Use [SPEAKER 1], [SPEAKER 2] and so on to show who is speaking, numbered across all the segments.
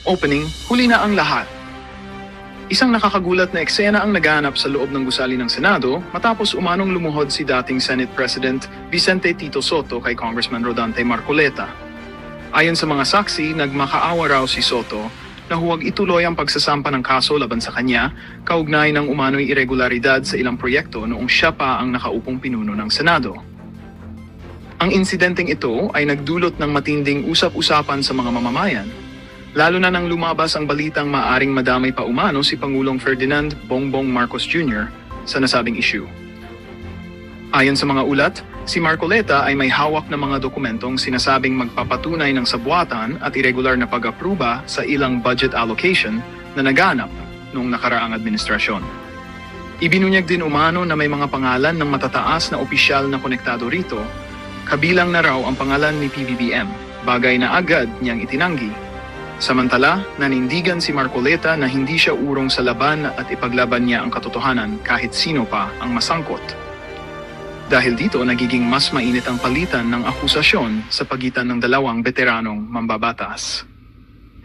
[SPEAKER 1] Opening, huli na ang lahat. Isang nakakagulat na eksena ang naganap sa loob ng gusali ng Senado matapos umanong lumuhod si dating Senate President Vicente Tito Sotto kay Congressman Rodante Marcoleta. Ayon sa mga saksi, nagmakaawa raw si Sotto na huwag ituloy ang pagsasampa ng kaso laban sa kanya kaugnay ng umano'y irregularidad sa ilang proyekto noong siya pa ang nakaupong pinuno ng Senado. Ang insidenteng ito ay nagdulot ng matinding usap-usapan sa mga mamamayan, lalo na nang lumabas ang balitang maaring madamay pa umano si Pangulong Ferdinand Bongbong Marcos Jr. sa nasabing issue. Ayon sa mga ulat, si Marcoleta ay may hawak na mga dokumentong sinasabing magpapatunay ng sabuatan at irregular na pag-apruba sa ilang budget allocation na naganap noong nakaraang administrasyon. Ibinunyag din umano na may mga pangalan ng matataas na opisyal na konektado rito, kabilang na raw ang pangalan ni PBBM, bagay na agad niyang itinanggi. Samantala, nanindigan si Marcoleta na hindi siya urong sa laban at ipaglaban niya ang katotohanan kahit sino pa ang masangkot. Dahil dito, nagiging mas mainit ang palitan ng akusasyon sa pagitan ng dalawang veteranong mambabatas.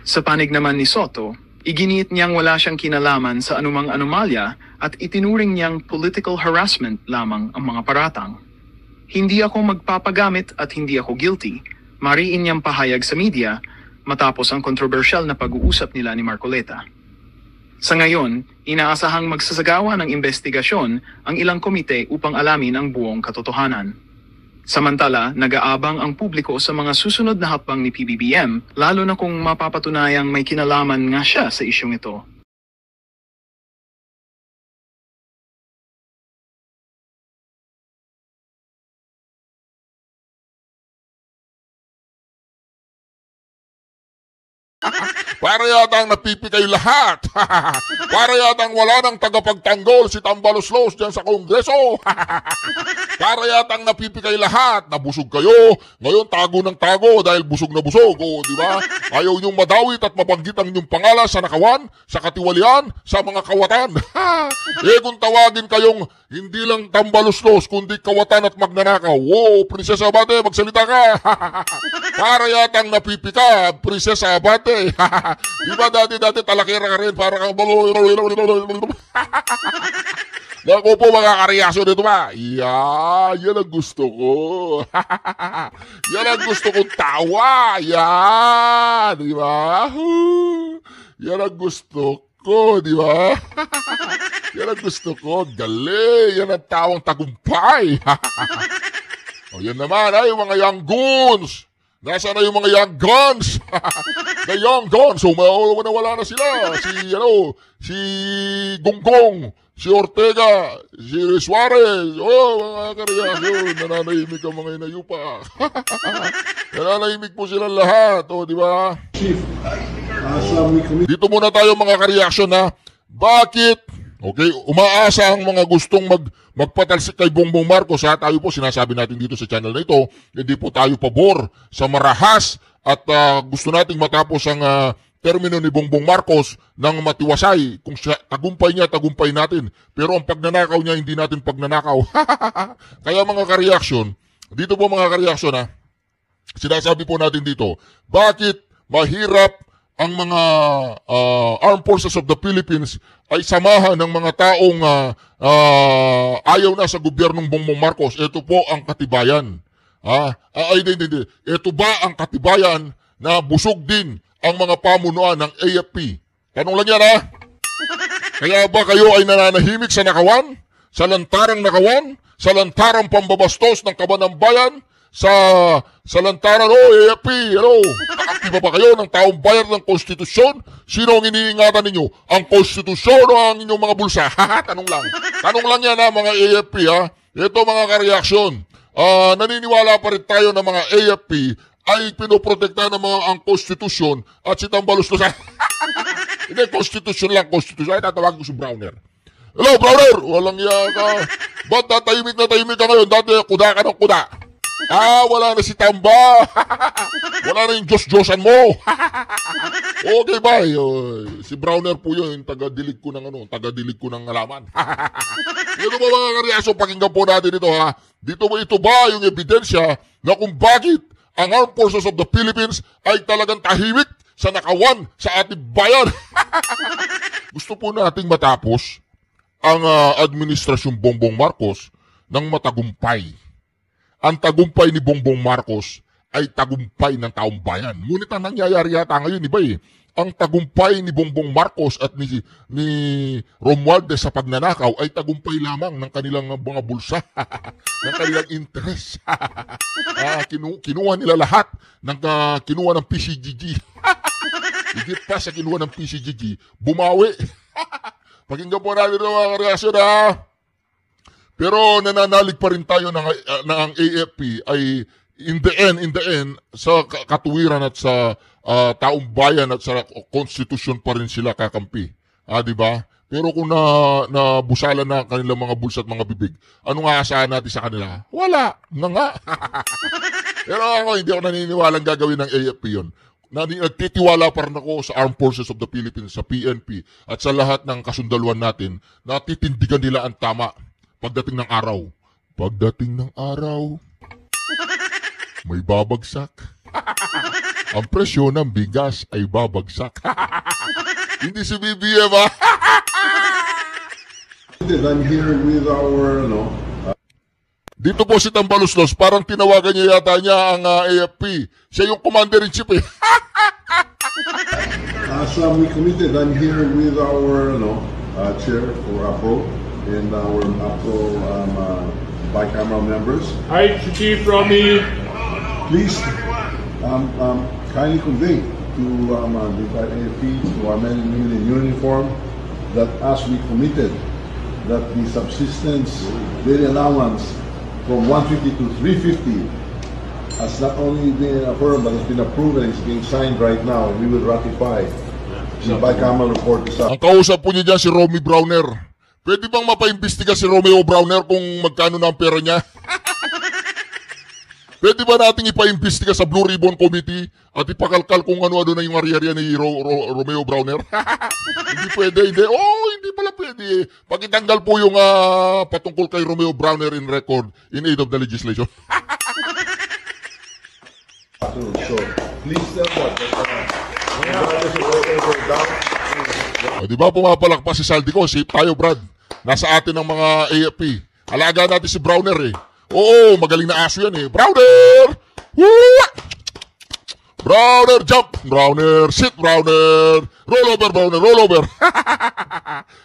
[SPEAKER 1] Sa panig naman ni Sotto, iginiit niyang wala siyang kinalaman sa anumang anomalya at itinuring niyang political harassment lamang ang mga paratang. Hindi ako magpapagamit at hindi ako guilty, mariin niyang pahayag sa media matapos ang kontrobersyal na pag-uusap nila ni Marcoleta. Sa ngayon, inaasahang magsasagawa ng investigasyon ang ilang komite upang alamin ang buong katotohanan. Samantala, nag-aabang ang publiko sa mga susunod na hakbang ni PBBM, lalo na kung mapapatunayang may kinalaman nga siya sa isyong ito.
[SPEAKER 2] Para yatang napipikay lahat. Para yatang wala nang tagapagtanggol si Tambaloslos dyan sa Kongreso. Para yatang napipikay lahat. Nabusog kayo. Ngayon tago ng tago dahil busog na busog. O, di ba? Ayaw niyong madawit at mabanggit ang inyong pangalan sa nakawan, sa katiwalian, sa mga kawatan. Kung tawagin kayong hindi lang Tambaloslos, kundi kawatan at magnanakaw. Wow, Prinsesa Abate, magsalita ka. Para yatang napipika, Prinsesa Abate. Di ba dati talakira ka rin para kang Naku po mga kareaksyon dito ba? Yan ang gusto ko. Yan ang gusto kong tawa. Yan, di ba? Yan ang gusto ko, di ba? Yan ang gusto ko. Galing. Yan ang tawang tagumpay. O yan naman ay mga young goons. Nasaan na yung mga young guns? The young guns. So, wala na sila. Si Gonggong, si Ortega, si Suarez. Mga kareaksyon. Nananahimik ang mga inayupa. Nananahimik po silang lahat. O, di ba?
[SPEAKER 3] Chief,
[SPEAKER 2] Dito muna tayo mga kareaksyon ha. Bakit? Okay, umaasa ang mga gustong magpatalsik kay Bongbong Marcos ha. Tayo po sinasabi natin dito sa channel na ito, hindi po tayo pabor sa marahas at gusto nating matapos ang termino ni Bongbong Marcos ng matiwasay. Kung siya, tagumpay niya, tagumpay natin. Pero ang pagnanakaw niya, hindi natin pagnanakaw. Kaya mga kareaksyon, dito po mga kareaksyon ha, sinasabi po natin dito, bakit mahirap ang mga Armed Forces of the Philippines ay samahan ng mga taong ayaw na sa gobyernong Bongbong Marcos. Ito po ang katibayan. Hindi. Ito ba ang katibayan na busog din ang mga pamunuan ng AFP? Tanong lang yan ha. Kaya ba kayo ay nananahimik sa nakawan? Sa lantarang nakawan? Sa lantarang pambabastos ng kaban ng bayan? Sa lantaran, AFP, aktiba ba kayo ng taong bayan ng konstitusyon? Sino ang iniingatan ninyo? Ang konstitusyon o ang inyong mga bulsa? Tanong lang. Tanong lang yan ha, mga AFP ha. Ito mga kareaksyon. Naniniwala pa rin tayo na mga AFP ay pinoprotekta ng mga ang konstitusyon at si Tambaloslos. Hindi, konstitusyon lang, konstitusyon. Ay, tatawagin ko si Browner. Hello, Browner! Walang iya ka. Ba't tahimik na tahimik ka ngayon? Dati kuda ka ng kuda. Wala na si Tamba. Wala na yung Diyos-Diyosan mo. Okay ba? Si Browner po yun, taga-dilig ko ng alaman. Ito ba mga kareaksyon, pakinggan po natin ito ha. Ito ba yung ebidensya na kung bakit ang Armed Forces of the Philippines ay talagang tahimik sa nakawan sa ating bayan. Gusto po nating matapos ang administrasyong Bongbong Marcos ng matagumpay. Ang tagumpay ni Bongbong Marcos ay tagumpay ng taong bayan. Ngunit ang nangyayari yata ngayon, iba eh. Ang tagumpay ni Bongbong Marcos at ni Romualdez sa pagnanakaw ay tagumpay lamang ng kanilang mga bulsa, ng kanilang interes. Kinuha nila lahat ng kinuha ng PCGG. Higit pa sa kinuha ng PCGG, bumawi. Pakinggan po natin ang mga reaksyon ha. Pero nananalig pa rin tayo na ang AFP ay in the end, sa katuwiran at sa taong bayan at sa konstitusyon pa rin sila kakampi. Di ba? Pero kung nabusalan na kanilang mga bulsa at mga bibig, ano nga asahan natin sa kanila? Wala. Nga. Pero ako, hindi ako naniniwalang gagawin ng AFP yun. Nagtitiwala pa rin ako sa Armed Forces of the Philippines, sa PNP, at sa lahat ng kasundaluan natin na titindigan nila ang tama pagdating ng araw. Pagdating ng araw, may babagsak. Ang presyo ng bigas ay babagsak. Hindi si BBM, ha?
[SPEAKER 3] I'm here with our,
[SPEAKER 2] Dito po si Tambaloslos, parang tinawagan niya yata ang AFP. Siya yung commander-in-chief, eh.
[SPEAKER 3] Islam we committed. I'm here with our, chair for APRO and our APRO bicameral members.
[SPEAKER 4] Hi, Chief Romy.
[SPEAKER 3] Please kindly convey to the entire AFP, to our men and women in uniform, that as we committed, that the subsistence daily allowance from 150 to 350 has not only been affirmed but has been approved and is being signed right now. We will ratify the bicameral report this
[SPEAKER 2] Ang kausap po niya dyan si Romy Browner. Pwede bang mapaimbestiga si Romeo Browner kung magkano na ang pera niya? Pwede ba nating ipaimbestiga sa Blue Ribbon Committee at ipakalkal kung ano-ano na yung ari-arian ni Romeo Browner? Hindi pwede, hindi. Hindi pala pwede. Pakitanggal po yung patungkol kay Romeo Browner in record in aid of the legislation.
[SPEAKER 3] So, please tell that.
[SPEAKER 2] Di ba pumapalakpas si Saldico? Safe tayo, Brad. Nasa atin ang mga AFP. Alaga natin si Browner eh. Oo, magaling na aso yan eh. Browner! Woo! Browner, jump! Browner, sit, Browner! Roll over, Browner, roll over!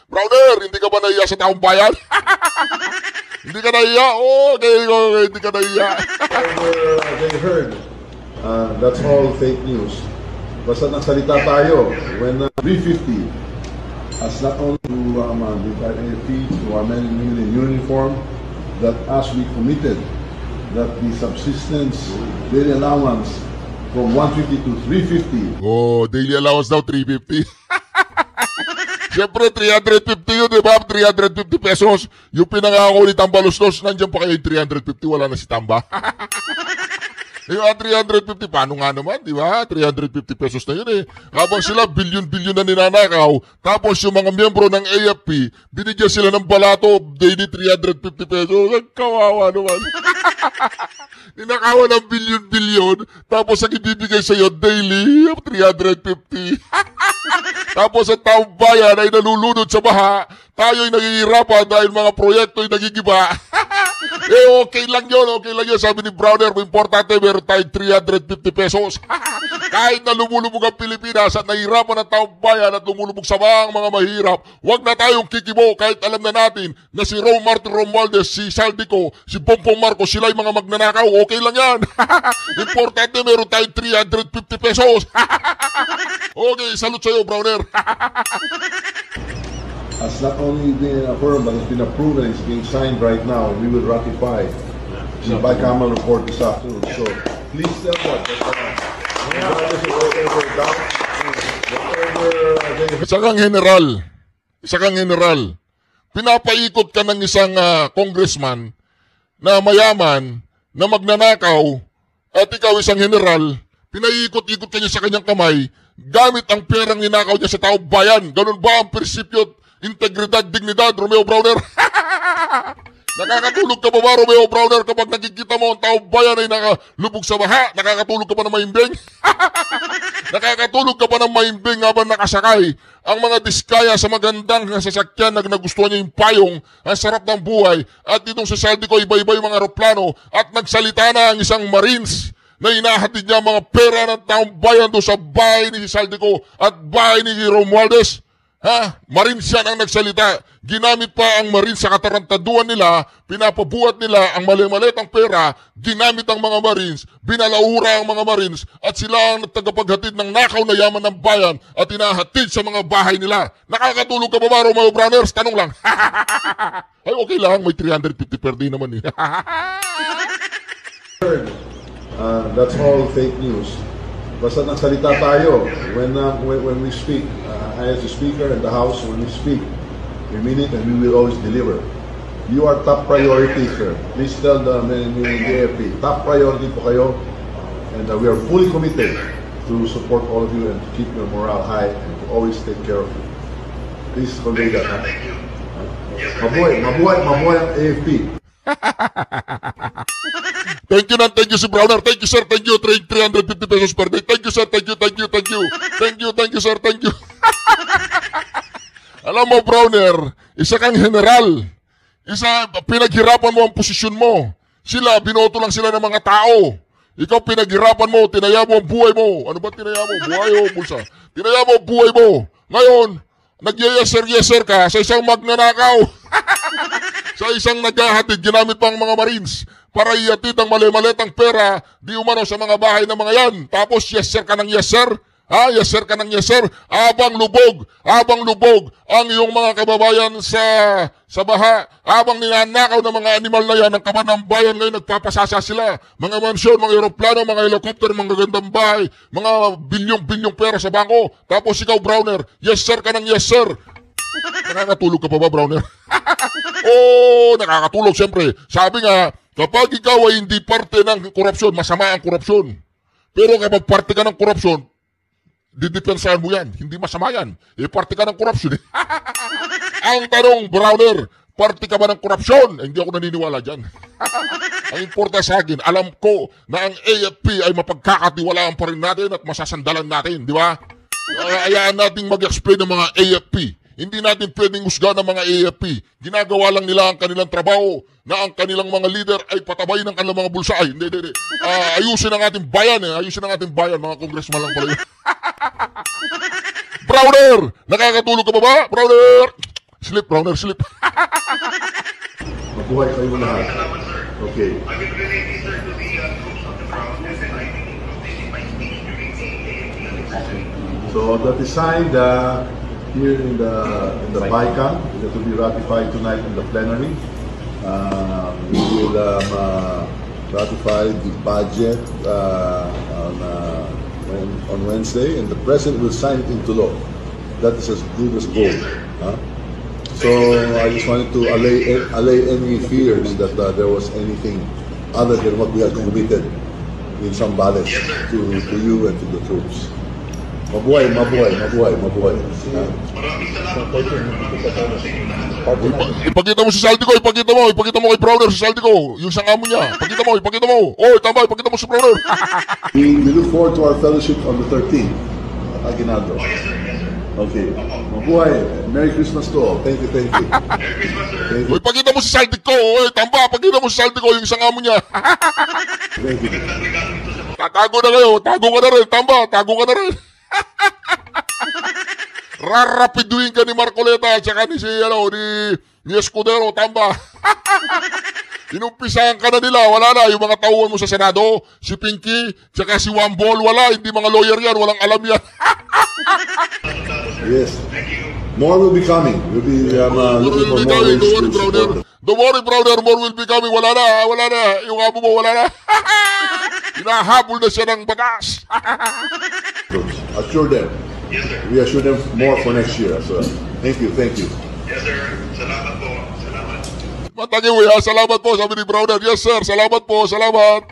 [SPEAKER 2] Browner, hindi ka ba nahiya sa taong bayan? Hindi ka nahiya? Okay, hindi ka nahiya.
[SPEAKER 3] They heard, that's all fake news. Basta nagsalita tayo when 350 as not only to the entire AFP, to our men and women in uniform, that as we committed, that the subsistence daily allowance from 150 to 350.
[SPEAKER 2] Daily allowance daw 350. Siyempre 350 yun, di ba? 350 pesos. Yung pinangako ni Tambaloslos, nandiyan pa kayo yung 350, wala na si Tamba. Yung 350, paano nga naman, di ba? 350 pesos na yun eh. Habang sila bilyon-bilyon na ninanakaw, tapos yung mga miyembro ng AFP, binigyan sila ng balato, daily 350 pesos. Ang kawawa naman. Ninakawan ng bilyon-bilyon, tapos ang ibibigay sa'yo daily, 350. Tapos ang taong bayan ay nalulunod sa baha, tayo'y nangihirapan dahil mga proyekto'y nagigiba. Okay lang yun, sabi ni Browner, importante meron tayong 350 pesos. Kahit na lumulubog ang Pilipinas at nahihirapan ang taong bayan at lumulubog sa mga mahirap, huwag na tayong kikibo kahit alam na natin na si Martin Romualdez, si Saldico, si Bongbong Marcos, sila yung mga magnanakaw, okay lang yan. Importante meron tayong 350 pesos. Okay, salute sa'yo, Browner.
[SPEAKER 3] Has not only been affirmed but has been approved and is being signed right now. We will ratify the bicameral report this afternoon. So please tell that.
[SPEAKER 2] Isa kang general, pinapaikot ka ng isang congressman na mayaman, na magnanakaw, at ikaw isang general, pinaikot-ikot ka niya sa kanyang kamay, gamit ang perang ninakaw niya sa taong bayan. Ganun ba ang prinsipyo, integridad, dignidad, Romeo Browner? Nakakatulog ka ba ba, Romeo Browner, kapag nakikita mo ang taong bayan ay nakalubog sa baha? Nakakatulog ka ba ng maimbing? Nakakatulog ka ba ng maimbing habang nakasakay? Ang mga diskaya sa magandang sasakyan na nagustuhan niya yung payong, ang sarap ng buhay, at ditong sa Saldico, iba-iba yung mga aeroplano, at nagsalita na ang isang Marines na inahatid niya mga pera ng taong bayan doon sa bahay ni Saldico at bahay ni Romualdez. Ha? Marines yan ang nagsalita. Ginamit pa ang Marines sa katarantaduan nila, pinapabuhat nila ang mali-malitang pera, ginamit ang mga Marines, binalaura ang mga Marines, at sila ang tagapaghatid ng nakaw na yaman ng bayan at inahatid sa mga bahay nila. Nakakatulog ka ba ba, Romeo Browners? Tanong lang. Ay, okay lang, may 350 per day naman eh.
[SPEAKER 3] That's all fake news. Basta nagsalita tayo when we speak. I as a speaker in the House, when we speak, we mean it and we will always deliver. You are top priority, sir. Please tell the men and women in the AFP, top priority po kayo, and we are fully committed to support all of you and to keep your morale high and to always take care of you. Please convey that.
[SPEAKER 5] Thank you.
[SPEAKER 3] Mabuhay ang AFP.
[SPEAKER 2] Thank you si Browner. Thank you sir, thank you. 350 pesos per day. Thank you sir, thank you. Thank you sir, thank you. Alam mo Browner, isa kang general. Pinaghirapan mo ang posisyon mo. Sila, binoto lang sila ng mga tao. Ikaw pinaghirapan mo, tinaya mo ang buhay mo. Ano ba tinaya mo? Buhay o bulsa? Tinaya mo ang buhay mo. Ngayon, nag-yeser ka sa isang magnanakaw. Sa isang naghahatid, ginamit pa ang mga Marines para iatid ang mali-malitang pera di umano sa mga bahay ng mga yan. Tapos yes sir ka ng yes sir. Ha? Yes sir ka ng yes sir. Abang lubog ang iyong mga kababayan sa baha. Abang ninanakaw ng mga animal na yan, ang kaban ng bayan ngayon nagpapasasa sila. Mga mansyon, mga eroplano, mga helicopter, mga gagandang bahay, mga bilyong pera sa bangko. Tapos ikaw Browner, yes sir ka ng yes sir. Nakakatulog ka pa ba, Browner? Oh, nakakatulog siyempre. Sabi nga, kapag ikaw ay hindi parte ng korupsyon, masama ang korupsyon. Pero kapag parte ka ng korupsyon, didepensahan mo yan. Hindi masama yan. Parte ka ng korupsyon. Ang tanong, Browner, parte ka ba ng korupsyon? Hindi ako naniniwala dyan. Ang importante sa akin, alam ko na ang AFP ay mapagkakatiwalaan pa rin natin at masasandalan natin, di ba? Ayaan nating mag-explain ng mga AFP. Hindi natin pwedeng husga ng mga AFP. Ginagawa lang nila ang kanilang trabaho na ang kanilang mga leader ay patabayin ng kanilang mga bulsa. Ay, hindi. Ayusin ang ating bayan Ayusin ang ating bayan. Mga congressman lang pala yun. Browner! Nakakatulog ka ba? Browner! Sleep, Browner, sleep.
[SPEAKER 3] Mabuhay kayo lahat. Okay.
[SPEAKER 5] I will relate this, sir, to the troops on the ground, and then I will complete my speech during the AFP anniversary.
[SPEAKER 3] So that is signed here in the BICAM, that will be ratified tonight in the plenary. We will ratify the budget on Wednesday, and the President will sign it into law. That is as good as gold. So I just wanted to allay any fears that there was anything other than what we had committed in some balance to you and to the troops. Mabuhay.
[SPEAKER 5] Maraming salamat po, sir. Maraming sa inyo lahat, sir.
[SPEAKER 2] Ipakita mo si Saldico, ipakita mo kay Browner si Saldico, yung sangamo niya. Ipakita mo. Oh, tama, ipakita mo si Browner.
[SPEAKER 3] We look forward to our fellowship on the 13th, Aguinaldo.
[SPEAKER 5] Oh, yes, sir.
[SPEAKER 3] Okay. Mabuhay. Merry Christmas to all. Thank you.
[SPEAKER 5] Merry Christmas, sir.
[SPEAKER 3] Thank you.
[SPEAKER 2] Oy, pakita mo si Saldico. Oy, tamba, pakita mo si Saldico, yung sangamo niya.
[SPEAKER 3] Thank you.
[SPEAKER 5] Magandang regalo ito sa mga
[SPEAKER 2] Tatago na kayo, tago ka na rin, tamba, tago ka na rin. Rarapiduin ka ni Marcoleta at saka ni Escudero, tamba. Inumpisahan ka na nila, wala na. Yung mga tauhan mo sa Senado, si Pinky, tsaka si Wambol, wala. Hindi mga lawyer yan, walang alam yan.
[SPEAKER 3] Yes. More will be coming. We'll be looking for more ways to support.
[SPEAKER 2] Don't worry, brother. More will be coming. Wala na. Yung amo mo, wala na. Hinahabol na siya ng batas.
[SPEAKER 3] Assure them.
[SPEAKER 5] Yes, sir.
[SPEAKER 3] We assure them more for next year as well. Thank you.
[SPEAKER 5] Yes, sir. Salamat po. Salamat.
[SPEAKER 2] Matagi mo yan. Salamat po, sabi ni Browner. Yes, sir. Salamat po. Salamat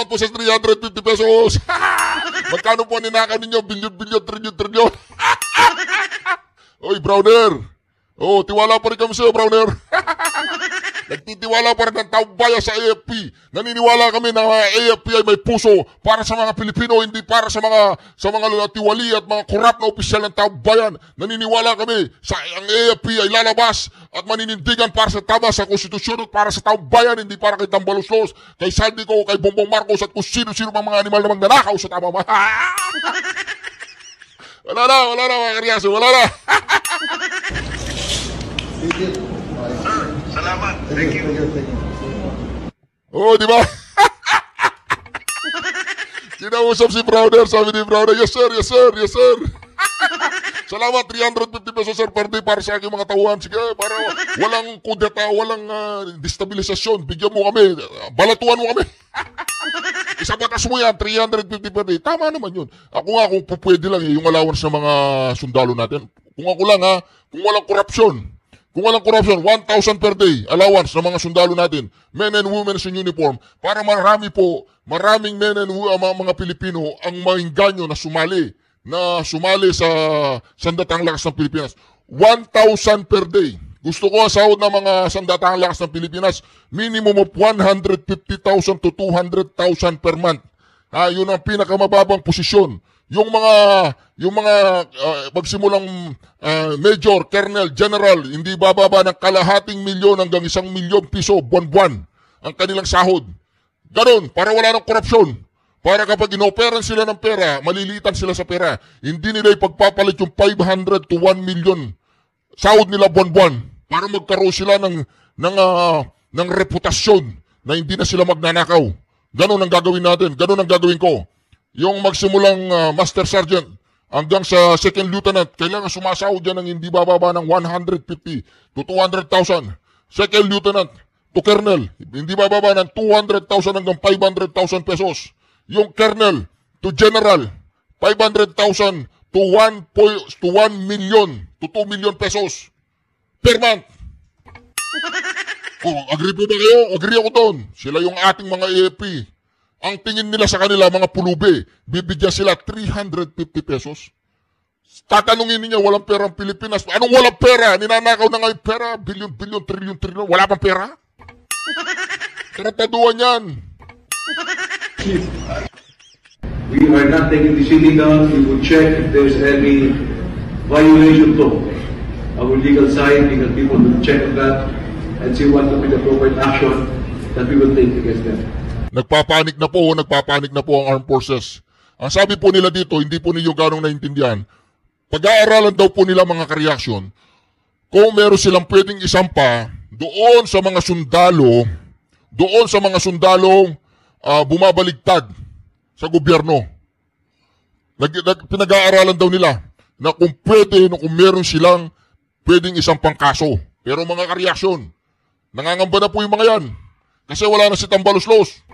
[SPEAKER 2] po sa 350 pesos. Magkano po ninakaw ninyo? Bilyon, trilyon. Oy, Browner. Oh, tiwala pa rin kami sa'yo, Browner. Nagtitiwala pa rin ng taong bayan sa AFP. Naniniwala kami na AFP ay may puso para sa mga Pilipino, hindi para sa mga tiwali at mga korap na opisyal ng taong bayan. Naniniwala kami sa ang AFP ay lalabas at maninindigan para sa tama sa konstitusyon at para sa taong bayan, hindi para kay Tambaluslos, kay Saldico, kay Bongbong Marcos at kung sino-sino mga animal na magnanakaw sa tama. Wala na mga karyaso, wala na.
[SPEAKER 5] Sir, salamat. Thank you.
[SPEAKER 2] Oo, di ba? Kinausap si Browner, sabi ni Browner, yes sir. Salamat, 350 pesos sir per day para sa aking mga tauhan. Sige, para walang kudeta, walang destabilisasyon. Bigyan mo kami, balatuan mo kami. Isabatas mo yan, 350 per day. Tama naman yun. Ako nga, kung pupwede lang yung allowance ng mga sundalo natin. Kung ako lang kung walang korupsyon. Kung walang korupsyon, 1,000 per day allowance ng mga sundalo natin, men and women in uniform, para maraming men and mga Pilipino ang maingganyo na sumali sa Sandatahang Lakas ng Pilipinas. 1,000 per day. Gusto ko ang sahod ng mga Sandatahang Lakas ng Pilipinas, minimum of 150,000 to 200,000 per month. Yun ang pinakamababang posisyon. Yung mga magsimulang major, colonel, general, hindi bababa ng kalahating milyon hanggang 1 milyon piso buwan-buwan ang kanilang sahod. Ganon, para wala ng korupsyon. Para kapag inoperan sila ng pera, malilitan sila sa pera. Hindi nila ipagpapalit yung 500 to 1 million sahod nila buwan-buwan para magkaroon sila ng reputasyon na hindi na sila magnanakaw. Ganon ang gagawin natin. Ganon ang gagawin ko. Yung magsimulang Master Sergeant hanggang sa Second Lieutenant, kailangan sumasahod yan ng hindi bababa ng 150 to 200,000. Second Lieutenant to Colonel, hindi bababa ng 200,000 hanggang 500,000 pesos. Yung Colonel to General, 500,000 to 1 million to 2 million pesos per month. Agree po ba kayo? Agree ako doon. Sila yung ating mga AFP. Ang tingin nila sa kanila, mga pulubi, bibigyan sila 350 pesos. Tatanungin niyo, walang pera ang Pilipinas. Anong walang pera? Ninanakaw na nga yung pera. Bilyon, trilyon. Wala pang pera? Trataduan yan.
[SPEAKER 6] We are not taking the city down. We will check if there's any violation to our legal side. We can people will check on that and see what will be the appropriate action that we will take against them.
[SPEAKER 2] Nagpapanik na po ang armed forces. Ang sabi po nila dito, hindi po ninyo ganong naintindihan. Pag-aaralan daw po nila mga ka-reaction, kung meron silang pwedeng isampa doon sa mga sundalo, bumabaligtad sa gobyerno. Pinag-aaralan daw nila na kung meron silang pwedeng isampang kaso. Pero mga ka-reaction, nangangamba na po yung mga yan. Kasi wala na si Tambaluslos.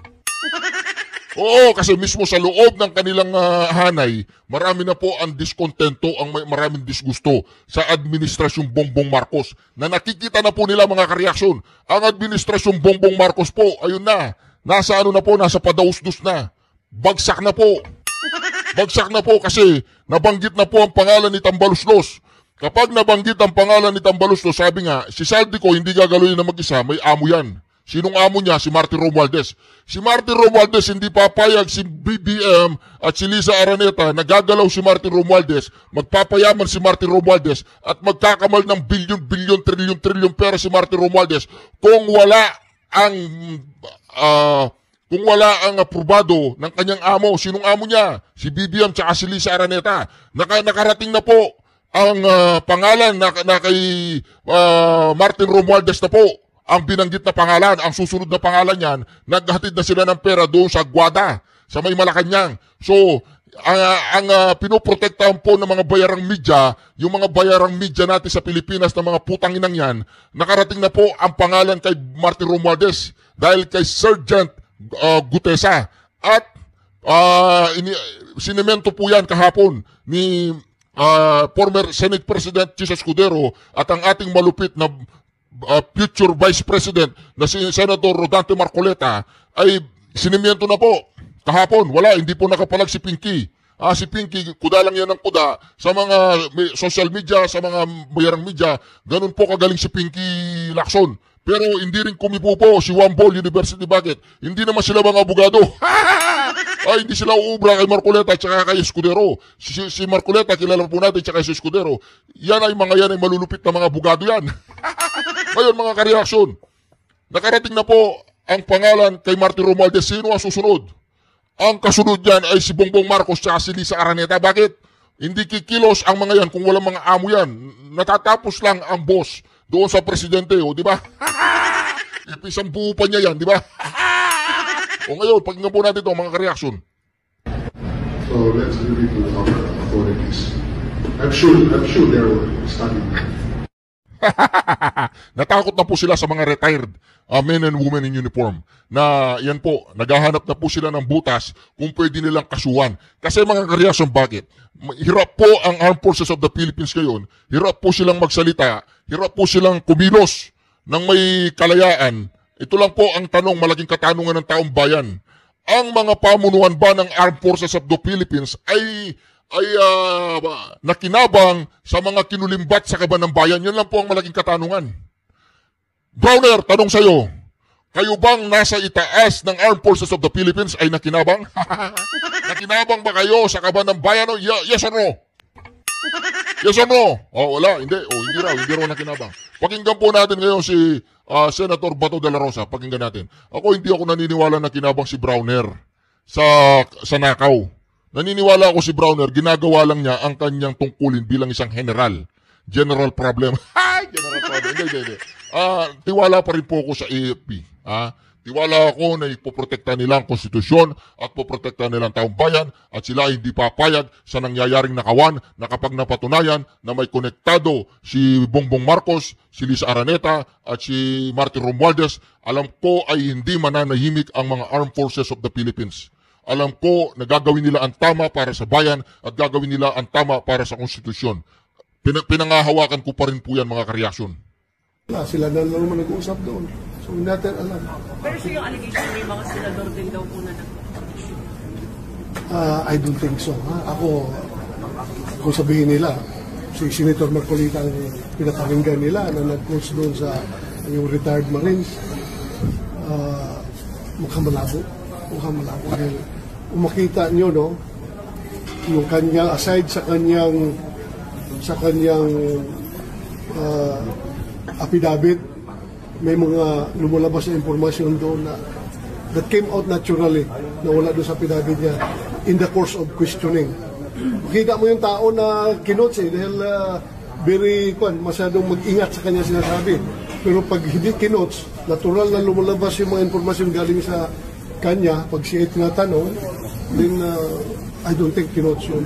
[SPEAKER 2] Oo, kasi mismo sa loob ng kanilang hanay, marami na po ang diskontento, maraming disgusto sa administrasyong Bongbong Marcos na nakikita na po nila mga kareaksyon. Ang administrasyong Bongbong Marcos po, ayun na, nasa padausdus na. Bagsak na po kasi nabanggit na po ang pangalan ni Tambaluslos. Kapag nabanggit ang pangalan ni Tambaluslos, sabi nga, si Saldico hindi gagawin na mag-isa, may amo yan. Sinong amo niya? Si Martin Romualdez. Si Martin Romualdez hindi papayag si BBM at si Liza Araneta na gagalaw si Martin Romualdez, magpapayaman si Martin Romualdez at magkakamal ng bilyon, trilyon pera si Martin Romualdez kung wala ang aprobado ng kanyang amo. Sinong amo niya? Si BBM at si Liza Araneta. Nakarating na po ang pangalan na kay Martin Romualdez na po. Ang binanggit na pangalan, ang susunod na pangalan niyan, naghatid na sila ng pera doon sa Guada, sa may Malacanang. So, ang pinoprotektahan po ng mga bayarang media, yung mga bayarang media natin sa Pilipinas na mga putang inang yan, nakarating na po ang pangalan kay Martin Romualdez dahil kay Sergeant Gutesa. At sinemento po yan kahapon ni former Senate President Chis Escudero at ang ating malupit na future Vice President na si Senator Rodante Marcoleta ay sinimiento na po kahapon. Wala, hindi po nakapalag si Pinky. Si Pinky, kuda lang yan ng kuda sa mga social media, sa mga bayarang media. Ganun po kagaling si Pinky Lacson. Pero hindi rin kumipupo si Wambol University. Bakit? Hindi naman sila mga abogado. Ay, hindi sila uubra kay Marcoleta at saka kay Escudero. Si Marcoleta, kilala po natin, at si Escudero. Yan ay malulupit na mga abogado yan. Ngayon mga kareaksyon, nakarating na po ang pangalan kay Martin Romualdez. Sino ang susunod? Ang kasunod yan ay si Bongbong Marcos at si Lisa Araneta. Bakit? Hindi kikilos ang mga yan kung walang mga amo yan. Natatapos lang ang boss doon sa presidente, o di ba? Ipisang buo pa niya yan, di ba? O ngayon, pakinggan po natin ito, mga kareaksyon.
[SPEAKER 3] So let's leave it to our authorities. I'm sure they're studying.
[SPEAKER 2] Natakot na po sila sa mga retired men and women in uniform na yan po, naghahanap na po sila ng butas kung pwede nilang kasuhan. Kasi mga kareaksyon, bakit? Hirap po ang Armed Forces of the Philippines ngayon, hirap po silang magsalita, hirap po silang kumilos ng may kalayaan. Ito lang po ang tanong, malaking katanungan ng taong bayan. Ang mga pamunuan ba ng Armed Forces of the Philippines ay nakinabang sa mga kinulimbat sa kaban ng bayan? Yan lang po ang malaking katanungan. Browner, tanong sa'yo, kayo bang nasa itaas ng Armed Forces of the Philippines ay nakinabang? Nakinabang ba kayo sa kaban ng bayan? Yes or no? Yes or no? Oh, wala, hindi. Oh, hindi raw nakinabang. Pakinggan po natin ngayon si Senator Bato de la Rosa. Pakinggan natin. Hindi ako naniniwala na kinabang si Browner sa nakaw. Naniniwala ako si Browner, ginagawa lang niya ang kanyang tungkulin bilang isang general. General problem. General problem. Hindi. Tiwala pa rin po ako sa AFP. Tiwala ako na ipoprotekta nila ang konstitusyon at poprotekta nila ang taong bayan at sila ay hindi papayag sa nangyayaring nakawan na kapag napatunayan na may konektado si Bongbong Marcos, si Lisa Araneta at si Martin Romualdez, alam ko ay hindi mananahimik ang mga Armed Forces of the Philippines. Alam ko na gagawin nila ang tama para sa bayan at gagawin nila ang tama para sa konstitusyon. Pinangahawakan ko pa rin po yan, mga kareaksyon.
[SPEAKER 7] Sila na naman nag-uusap doon. So, hindi natin alam.
[SPEAKER 8] Pero sure yung allegation may mga senador din daw po na
[SPEAKER 7] I don't think so. Ako, kung sabihin nila, si Senator Marcolita ang pinapakinggan nila na nag-coach doon sa yung retired Marines, mukhang malabo. Dahil umakita nyo, no, yung kanyang, aside sa kanyang affidavit, may mga lumulabas na impormasyon doon na that came out naturally na wala doon sa affidavit niya in the course of questioning. Makita mo yung tao na kinots dahil masyadong mag-ingat sa kanya sinasabi. Pero pag hindi kinots, natural na lumulabas yung mga impormasyon galing sa kanya, pag siya tinatanong, then I don't think kinots yun.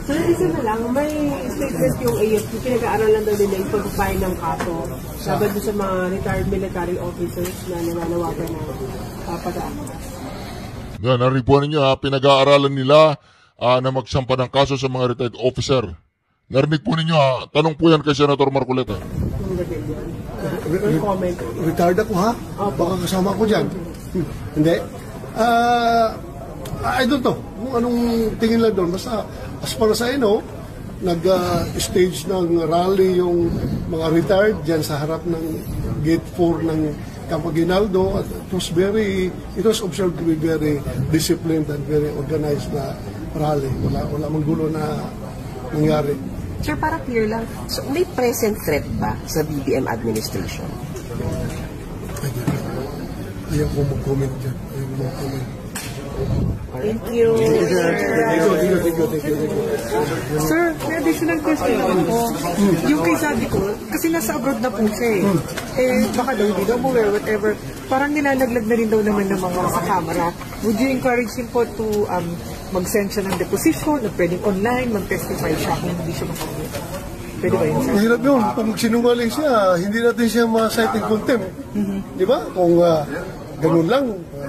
[SPEAKER 8] Pero isa na lang, may statement yung AFP, pinag-aaralan daw nila yung pagpapain ng kaso laban doon sa mga retired military officers na nananawagan ng pag-aakit.
[SPEAKER 2] Yan, naripuan ninyo pinag-aaralan nila na magsampa ng kaso sa mga retired officer. Narinig po ninyo tanong po yan kay Senator Marcoleta.
[SPEAKER 8] Comment.
[SPEAKER 7] Retired ako baka kasama ko dyan. Hindi. I don't know kung anong tingin lang doon. Basta as para sa nag-stage ng rally yung mga retired dyan sa harap ng Gate 4 ng Campo Aguinaldo. At it was observed to be very disciplined and very organized na rally. Wala mang gulo na nangyari.
[SPEAKER 9] Sir, para clear lang, so may present threat ba sa BBM administration?
[SPEAKER 7] Ayaw ko mag-comment dyan.
[SPEAKER 8] Thank you.
[SPEAKER 7] Thank you.
[SPEAKER 8] Sir, may additional question ako. Yung kay Sabi ko, kasi nasa abroad na po siya baka daw hindi daw aware, whatever. Parang nilalaglag na rin daw naman ng mga sa camera. Would you encourage him po to mag-send siya ng deposition, na pwedeng online, mag-testify siya kung hindi siya makakita? Pwede ba yun, sir?
[SPEAKER 7] Mahirap yun. Pag magsinungaling siya, hindi natin siya ma-cite in contempt. Di ba? Kung ganun lang,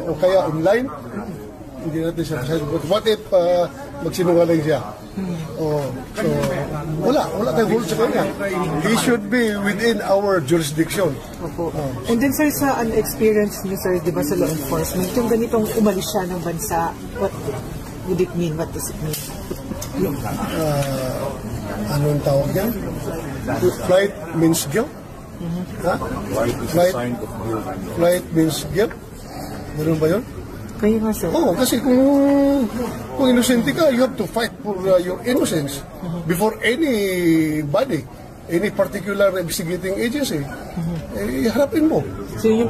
[SPEAKER 7] o kaya online, hindi natin siya ma-cite in contempt. What if magsinungaling siya? So, wala tayong hold sa kanya. He should be within our jurisdiction.
[SPEAKER 8] Opo. And then, sir, sa experience niyo, sir, di ba sa law enforcement, yung ganitong umalis siya ng bansa, what would it mean? What does it mean?
[SPEAKER 7] Anong tawag yan? Flight means guilt? Ha? Flight means guilt? Ganun ba yun?
[SPEAKER 8] Kaya nga, sir.
[SPEAKER 7] Oo, kasi kung innocent ka, you have to fight for your innocence before anybody, any particular investigating agency. Eh, harapin mo.
[SPEAKER 8] So, yung